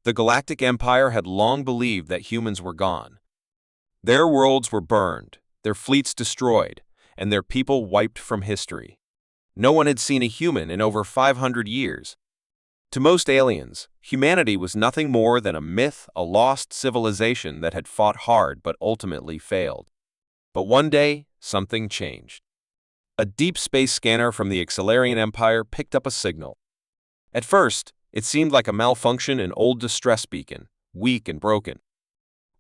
The Galactic Empire had long believed that humans were gone. Their worlds were burned, their fleets destroyed, and their people wiped from history. No one had seen a human in over 500 years. To most aliens, humanity was nothing more than a myth, a lost civilization that had fought hard but ultimately failed. But one day, something changed. A deep space scanner from the Xelarian Empire picked up a signal. At first, it seemed like a malfunction in an old distress beacon, weak and broken.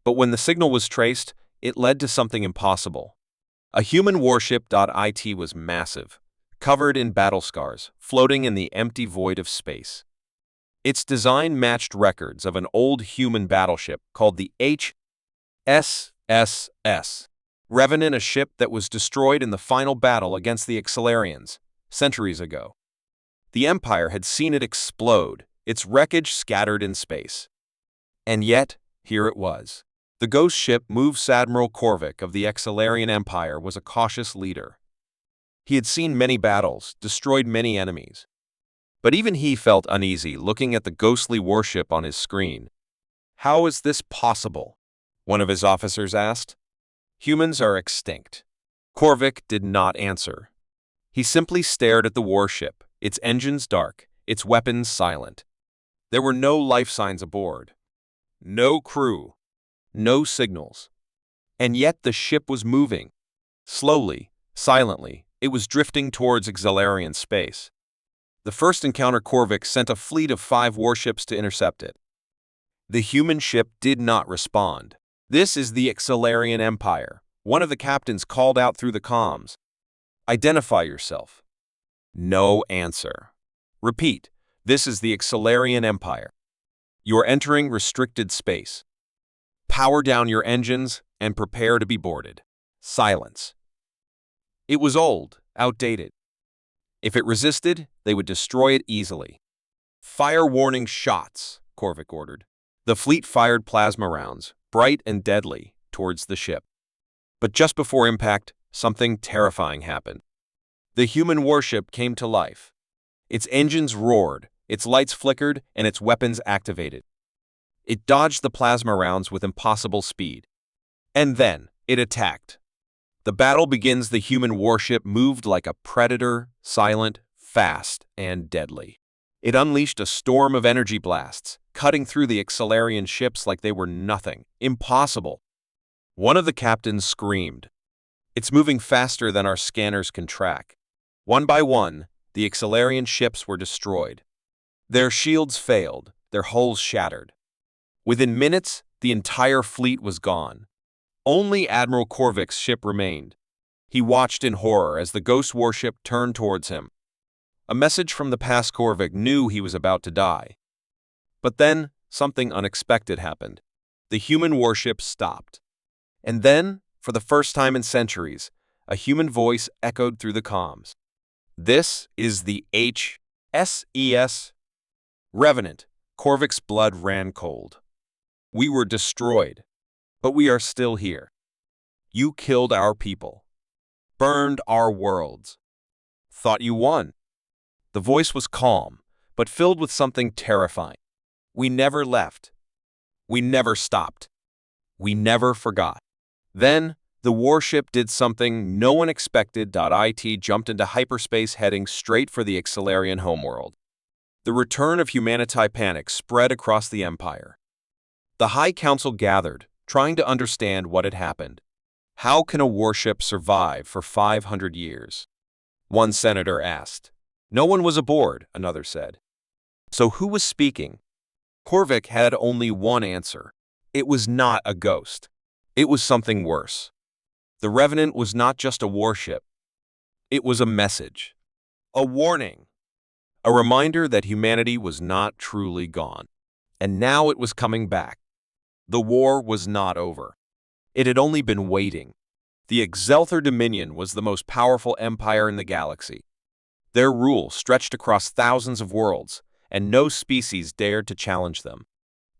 But when the signal was traced, it led to something impossible. A human warship. It was massive, covered in battle scars, floating in the empty void of space. Its design matched records of an old human battleship called the HFY Revenant, a ship that was destroyed in the final battle against the Xelarians centuries ago. The Empire had seen it explode, its wreckage scattered in space. And yet, here it was. The ghost ship Moves Admiral Korvik of the Xelarian Empire was a cautious leader. He had seen many battles, destroyed many enemies. But even he felt uneasy looking at the ghostly warship on his screen. "How is this possible?" one of his officers asked. "Humans are extinct." Korvik did not answer. He simply stared at the warship, its engines dark, its weapons silent. There were no life signs aboard. No crew. No signals. And yet the ship was moving. Slowly, silently, it was drifting towards Xelarian space. The first encounter, Korvik sent a fleet of 5 warships to intercept it. The human ship did not respond. "This is the Xelarian Empire," one of the captains called out through the comms. "Identify yourself." No answer. "Repeat, this is the Xelarian Empire. You're entering restricted space. Power down your engines and prepare to be boarded." Silence. It was old, outdated. If it resisted, they would destroy it easily. "Fire warning shots," Korvik ordered. The fleet fired plasma rounds, bright and deadly, towards the ship. But just before impact, something terrifying happened. The human warship came to life. Its engines roared, its lights flickered, and its weapons activated. It dodged the plasma rounds with impossible speed. And then, it attacked. The battle begins. The human warship moved like a predator, silent, fast, and deadly. It unleashed a storm of energy blasts, cutting through the Xelarian ships like they were nothing, impossible. One of the captains screamed, "It's moving faster than our scanners can track." One by one, the Xelarian ships were destroyed. Their shields failed, their hulls shattered. Within minutes, the entire fleet was gone. Only Admiral Korvik's ship remained. He watched in horror as the ghost warship turned towards him. A message from the past. Korvik knew he was about to die. But then, something unexpected happened. The human warship stopped. And then, for the first time in centuries, a human voice echoed through the comms. "This is the HFY Revenant." Korvik's blood ran cold. "We were destroyed, but we are still here. You killed our people, burned our worlds. Thought you won." The voice was calm, but filled with something terrifying. "We never left. We never stopped. We never forgot." Then, the warship did something no one expected. It jumped into hyperspace, heading straight for the Xelarian homeworld. The return of humanity. Panic spread across the Empire. The High Council gathered, trying to understand what had happened. How can a warship survive for 500 years? One senator asked. "No one was aboard," another said. So who was speaking? Korvik had only one answer. It was not a ghost. It was something worse. The Revenant was not just a warship. It was a message. A warning. A reminder that humanity was not truly gone. And now it was coming back. The war was not over. It had only been waiting. The Xelthar Dominion was the most powerful empire in the galaxy. Their rule stretched across thousands of worlds, and no species dared to challenge them.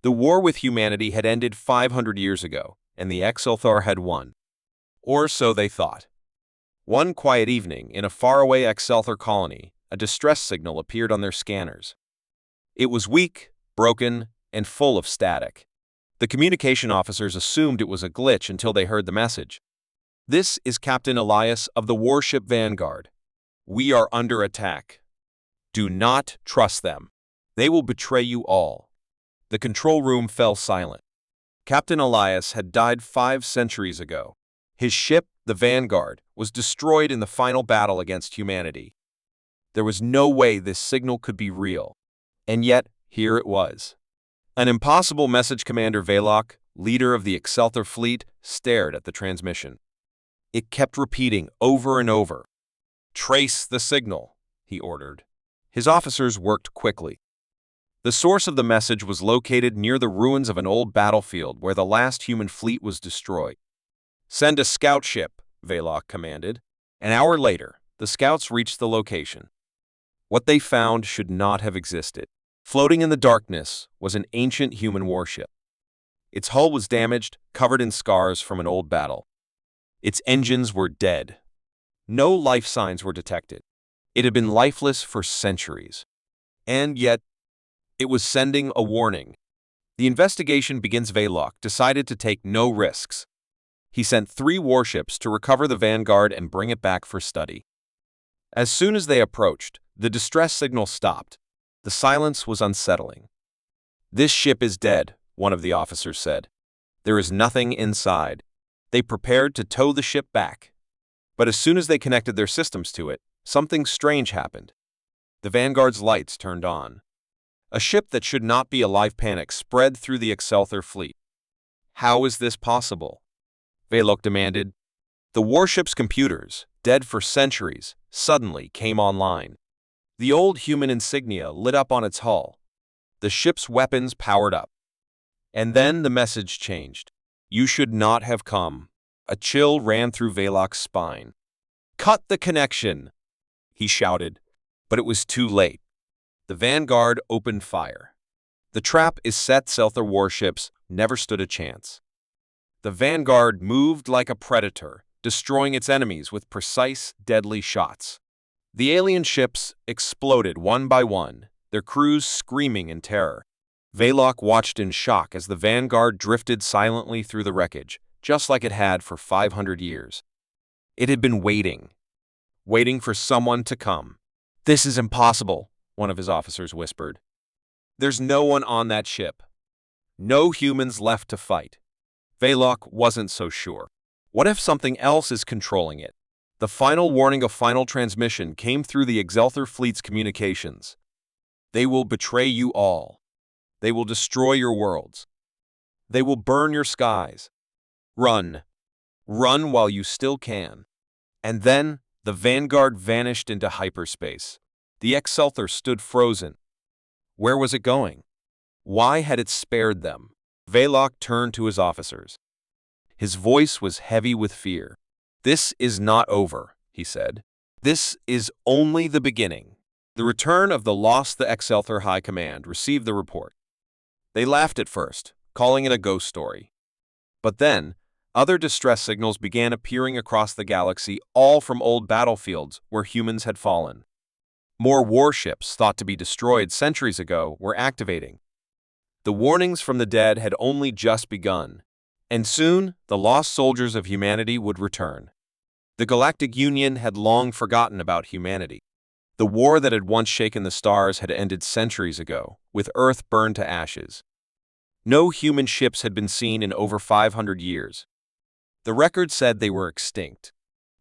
The war with humanity had ended 500 years ago, and the Xelthar had won. Or so they thought. One quiet evening, in a faraway Xelthar colony, a distress signal appeared on their scanners. It was weak, broken, and full of static. The communication officers assumed it was a glitch until they heard the message. "This is Captain Elias of the warship Vanguard. We are under attack. Do not trust them. They will betray you all." The control room fell silent. Captain Elias had died 5 centuries ago. His ship, the Vanguard, was destroyed in the final battle against humanity. There was no way this signal could be real. And yet, here it was. An impossible message. Commander Velok, leader of the Excelsior fleet, stared at the transmission. It kept repeating over and over. "Trace the signal," he ordered. His officers worked quickly. The source of the message was located near the ruins of an old battlefield where the last human fleet was destroyed. "Send a scout ship," Velok commanded. An hour later, the scouts reached the location. What they found should not have existed. Floating in the darkness was an ancient human warship. Its hull was damaged, covered in scars from an old battle. Its engines were dead. No life signs were detected. It had been lifeless for centuries. And yet, it was sending a warning. The investigation begins. Velok decided to take no risks. He sent 3 warships to recover the Vanguard and bring it back for study. As soon as they approached, the distress signal stopped. The silence was unsettling. "This ship is dead," one of the officers said. "There is nothing inside." They prepared to tow the ship back. But as soon as they connected their systems to it, something strange happened. The Vanguard's lights turned on. A ship that should not be alive. Panic spread through the Excelsior fleet. "How is this possible?" Velok demanded. The warship's computers, dead for centuries, suddenly came online. The old human insignia lit up on its hull. The ship's weapons powered up. And then the message changed. "You should not have come." A chill ran through Velok's spine. "Cut the connection!" he shouted, but it was too late. The Vanguard opened fire. The trap is set. Excelsior warships never stood a chance. The Vanguard moved like a predator, destroying its enemies with precise, deadly shots. The alien ships exploded one by one, their crews screaming in terror. Velok watched in shock as the Vanguard drifted silently through the wreckage, just like it had for 500 years. It had been waiting for someone to come. "This is impossible," one of his officers whispered. "There's no one on that ship. No humans left to fight." Velok wasn't so sure. What if something else is controlling it? The final warning of final transmission came through the Excelsior fleet's communications. "They will betray you all. They will destroy your worlds. They will burn your skies. Run. Run while you still can." And then, the Vanguard vanished into hyperspace. The Excelsior stood frozen. Where was it going? Why had it spared them? Velok turned to his officers. His voice was heavy with fear. "This is not over," he said. "This is only the beginning." The return of the lost. The Excelsior High Command received the report. They laughed at first, calling it a ghost story. But then, other distress signals began appearing across the galaxy, all from old battlefields where humans had fallen. More warships, thought to be destroyed centuries ago, were activating. The warnings from the dead had only just begun, and soon the lost soldiers of humanity would return. The Galactic Union had long forgotten about humanity. The war that had once shaken the stars had ended centuries ago, with Earth burned to ashes. No human ships had been seen in over 500 years. The record said they were extinct.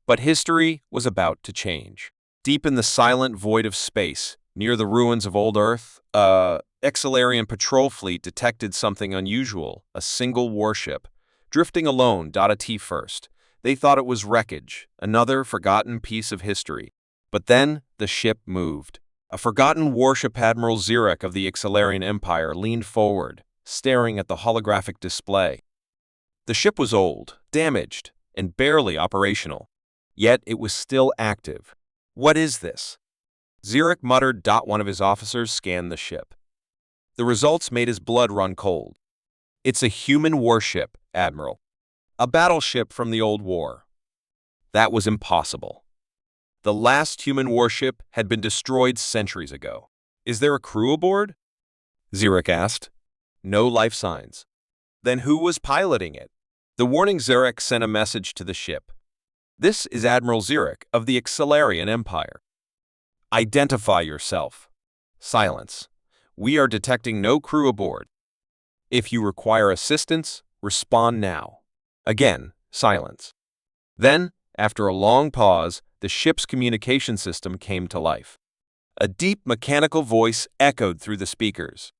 But history was about to change. Deep in the silent void of space, near the ruins of old Earth, a Excelsior patrol fleet detected something unusual, a single warship, drifting alone. At first, they thought it was wreckage, another forgotten piece of history. But then the ship moved. A forgotten warship. Admiral Zurich of the Excelsior Empire leaned forward, staring at the holographic display. The ship was old, damaged, and barely operational. Yet it was still active. "What is this?" Zurich muttered. One of his officers scanned the ship. The results made his blood run cold. "It's a human warship, Admiral. A battleship from the old war." That was impossible. The last human warship had been destroyed centuries ago. "Is there a crew aboard?" Zurich asked. No life signs. Then who was piloting it? The warning Zurich sent a message to the ship. This is Admiral Zurich of the Xelarian Empire. Identify yourself. Silence. We are detecting no crew aboard. If you require assistance, respond now. Again, silence. Then, after a long pause, the ship's communication system came to life. A deep mechanical voice echoed through the speakers.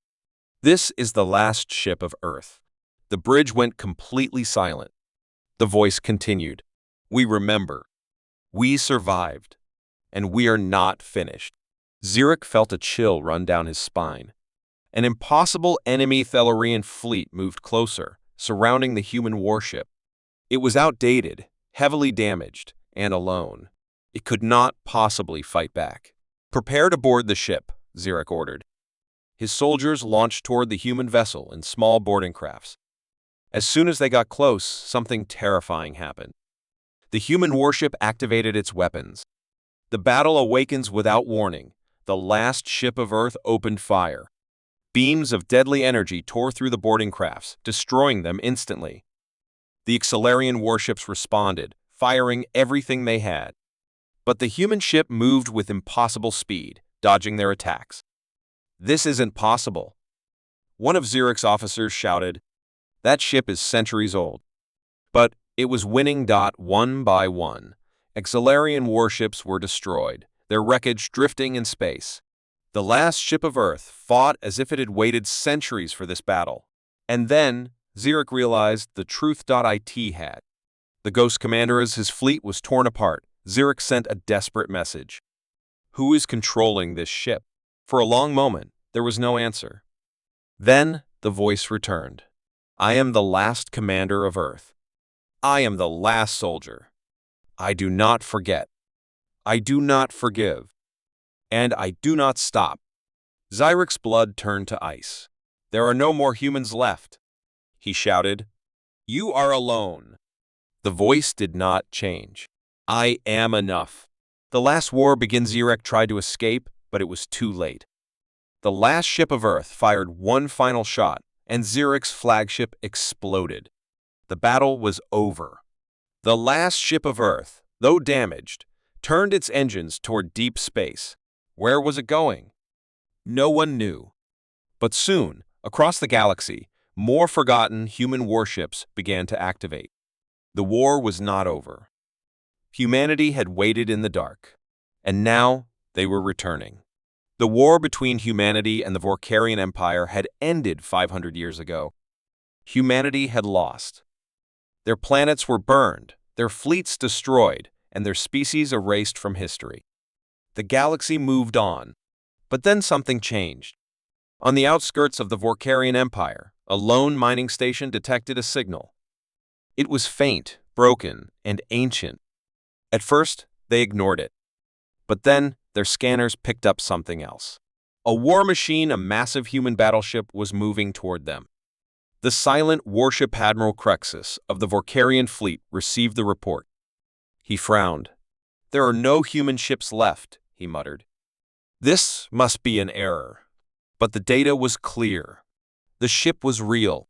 This is the last ship of Earth. The bridge went completely silent. The voice continued. We remember. We survived. And we are not finished. Zurich felt a chill run down his spine. An impossible enemy Thelarian fleet moved closer, surrounding the human warship. It was outdated, heavily damaged, and alone. It could not possibly fight back. Prepare to board the ship, Zurich ordered. His soldiers launched toward the human vessel in small boarding crafts. As soon as they got close, something terrifying happened. The human warship activated its weapons. The battle awakens without warning. The last ship of Earth opened fire. Beams of deadly energy tore through the boarding crafts, destroying them instantly. The Xelarian warships responded, firing everything they had. But the human ship moved with impossible speed, dodging their attacks. This isn't possible. One of Zurich's officers shouted, that ship is centuries old. But it was winning. One by one. Xelarian warships were destroyed, their wreckage drifting in space. The last ship of Earth fought as if it had waited centuries for this battle. And then, Zurich realized the truth. It had. The Ghost Commander, as his fleet was torn apart, Zurich sent a desperate message. Who is controlling this ship? For a long moment, there was no answer. Then, the voice returned. I am the last commander of Earth. I am the last soldier. I do not forget. I do not forgive. And I do not stop. Zurich's blood turned to ice. There are no more humans left. He shouted, you are alone. The voice did not change. I am enough. The last war begins. Zurich tried to escape, but it was too late. The last ship of Earth fired one final shot, and Zurich's flagship exploded. The battle was over. The last ship of Earth, though damaged, turned its engines toward deep space. Where was it going? No one knew. But soon, across the galaxy, more forgotten human warships began to activate. The war was not over. Humanity had waited in the dark, and now they were returning. The war between humanity and the Vorkarian Empire had ended 500 years ago. Humanity had lost. Their planets were burned, their fleets destroyed, and their species erased from history. The galaxy moved on, but then something changed. On the outskirts of the Vorkarian Empire, a lone mining station detected a signal. It was faint, broken, and ancient. At first, they ignored it. But then, their scanners picked up something else. A war machine, a massive human battleship, was moving toward them. The silent warship Admiral Crexus of the Vorkarian fleet received the report. He frowned. There are no human ships left, he muttered. This must be an error. But the data was clear. The ship was real.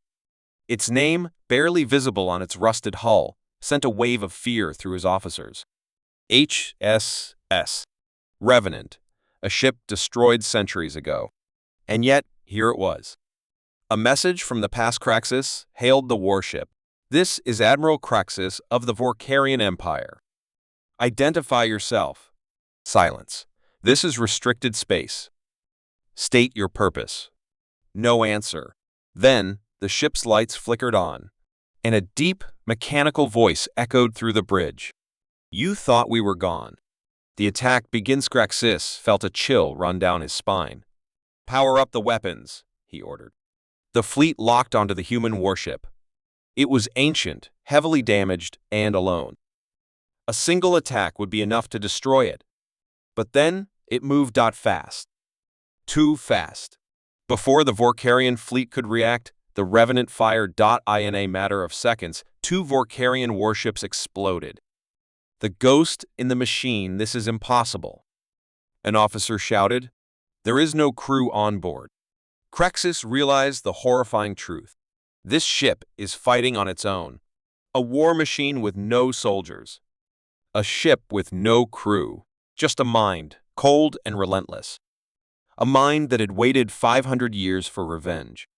Its name, barely visible on its rusted hull, sent a wave of fear through his officers. HSS. Revenant, a ship destroyed centuries ago. And yet, here it was. A message from the past. Crexus hailed the warship. This is Admiral Crexus of the Vorkarian Empire. Identify yourself. Silence. This is restricted space. State your purpose. No answer. Then, the ship's lights flickered on, and a deep, mechanical voice echoed through the bridge. You thought we were gone. The attack begins. Crexus felt a chill run down his spine. Power up the weapons, he ordered. The fleet locked onto the human warship. It was ancient, heavily damaged, and alone. A single attack would be enough to destroy it. But then, it moved. Fast. Too fast. Before the Vorkarian fleet could react, the Revenant fired. In a matter of seconds, 2 Vorkarian warships exploded. The ghost in the machine. This is impossible. An officer shouted. There is no crew on board. Crexus realized the horrifying truth. This ship is fighting on its own. A war machine with no soldiers. A ship with no crew. Just a mind, cold and relentless. A mind that had waited 500 years for revenge.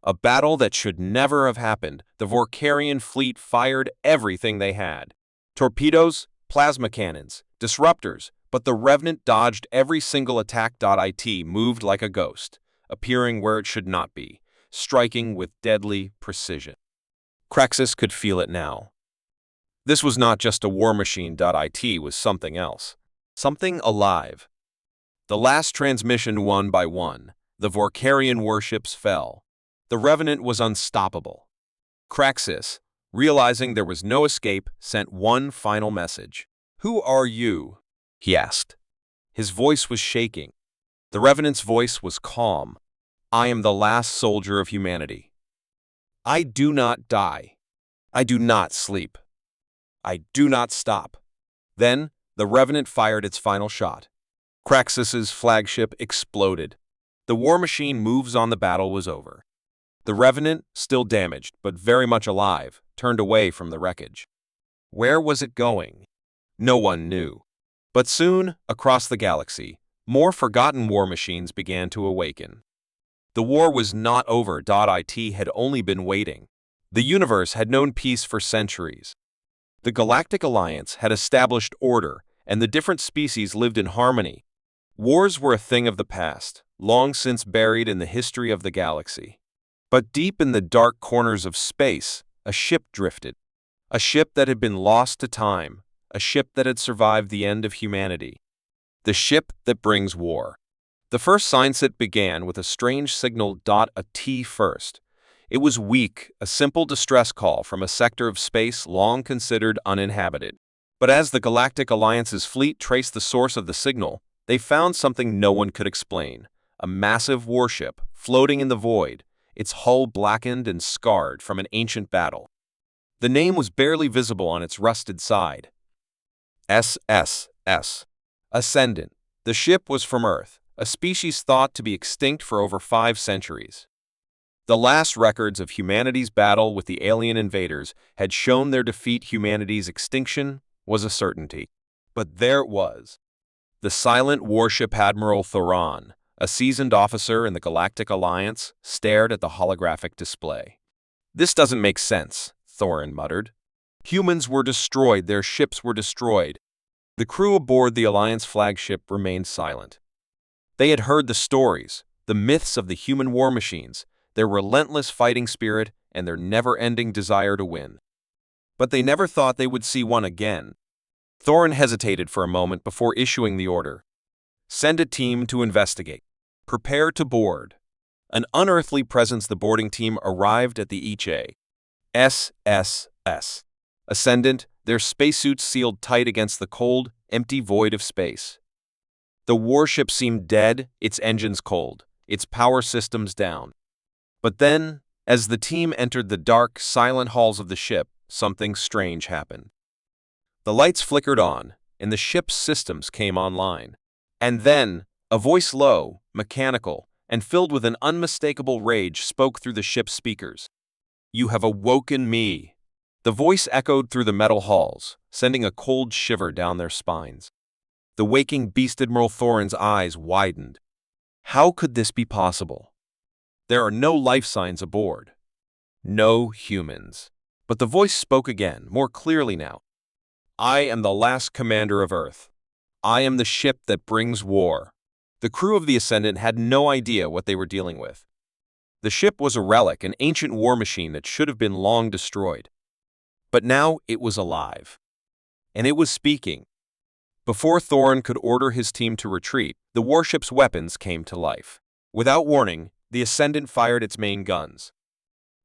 A battle that should never have happened. The Vorkarian fleet fired everything they had. Torpedoes, plasma cannons, disruptors, but the Revenant dodged every single attack. It moved like a ghost, appearing where it should not be, striking with deadly precision. Crexus could feel it now. This was not just a war machine. It was something else. Something alive. The last transmission, one by one, the Vorkarian warships fell. The Revenant was unstoppable. Crexus, realizing there was no escape, sent one final message. "Who are you?" he asked. His voice was shaking. The Revenant's voice was calm. "I am the last soldier of humanity. I do not die. I do not sleep. I do not stop." Then, the Revenant fired its final shot. Crexus's flagship exploded. The war machine moves on. The battle was over. The Revenant, still damaged but very much alive, turned away from the wreckage. Where was it going? No one knew. But soon, across the galaxy, more forgotten war machines began to awaken. The war was not over. It had only been waiting. The universe had known peace for centuries. The Galactic Alliance had established order, and the different species lived in harmony. Wars were a thing of the past, long since buried in the history of the galaxy. But deep in the dark corners of space, a ship drifted. A ship that had been lost to time, a ship that had survived the end of humanity. The ship that brings war. The first sign-set began with a strange signal. A T first. It was weak, a simple distress call from a sector of space long considered uninhabited. But as the Galactic Alliance's fleet traced the source of the signal, they found something no one could explain. A massive warship, floating in the void, its hull blackened and scarred from an ancient battle. The name was barely visible on its rusted side. SSS. Ascendant. The ship was from Earth, a species thought to be extinct for over 5 centuries. The last records of humanity's battle with the alien invaders had shown their defeat. Humanity's extinction was a certainty. But there it was. The silent warship Admiral Thoron, a seasoned officer in the Galactic Alliance, stared at the holographic display. "This doesn't make sense," Thoron muttered. "Humans were destroyed, their ships were destroyed." The crew aboard the Alliance flagship remained silent. They had heard the stories, the myths of the human war machines, their relentless fighting spirit, and their never-ending desire to win. But they never thought they would see one again. Thoron hesitated for a moment before issuing the order. "Send a team to investigate. Prepare to board." An unearthly presence. The boarding team arrived at the HFY Ascendant, their spacesuits sealed tight against the cold, empty void of space. The warship seemed dead, its engines cold, its power systems down. But then, as the team entered the dark, silent halls of the ship, something strange happened. The lights flickered on, and the ship's systems came online. And then, a voice low, mechanical, and filled with an unmistakable rage spoke through the ship's speakers. "You have awoken me." The voice echoed through the metal halls, sending a cold shiver down their spines. The waking beast. Admiral Thoron's eyes widened. How could this be possible? There are no life signs aboard. No humans. But the voice spoke again, more clearly now. "I am the last commander of Earth. I am the ship that brings war." The crew of the Ascendant had no idea what they were dealing with. The ship was a relic, an ancient war machine that should have been long destroyed. But now it was alive. And it was speaking. Before Thoron could order his team to retreat, the warship's weapons came to life. Without warning, the Ascendant fired its main guns.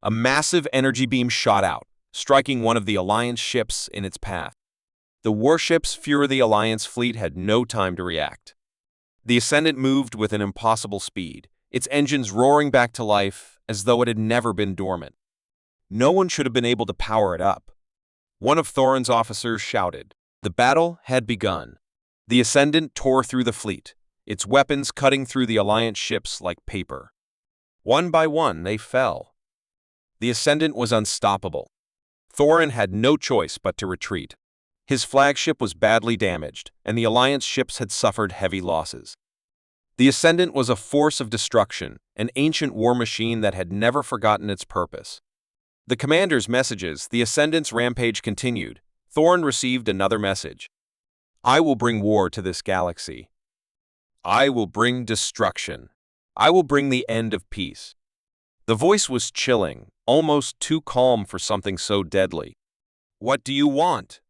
A massive energy beam shot out, striking one of the Alliance ships in its path. The warship's Fury. The Alliance fleet had no time to react. The Ascendant moved with an impossible speed, its engines roaring back to life as though it had never been dormant. No one should have been able to power it up. One of Thoron's officers shouted. The battle had begun. The Ascendant tore through the fleet, its weapons cutting through the Alliance ships like paper. One by one, they fell. The Ascendant was unstoppable. Thorin had no choice but to retreat. His flagship was badly damaged, and the Alliance ships had suffered heavy losses. The Ascendant was a force of destruction, an ancient war machine that had never forgotten its purpose. The commander's messages, the Ascendant's rampage continued. Thorin received another message. I will bring war to this galaxy. I will bring destruction. I will bring the end of peace. The voice was chilling, almost too calm for something so deadly. What do you want?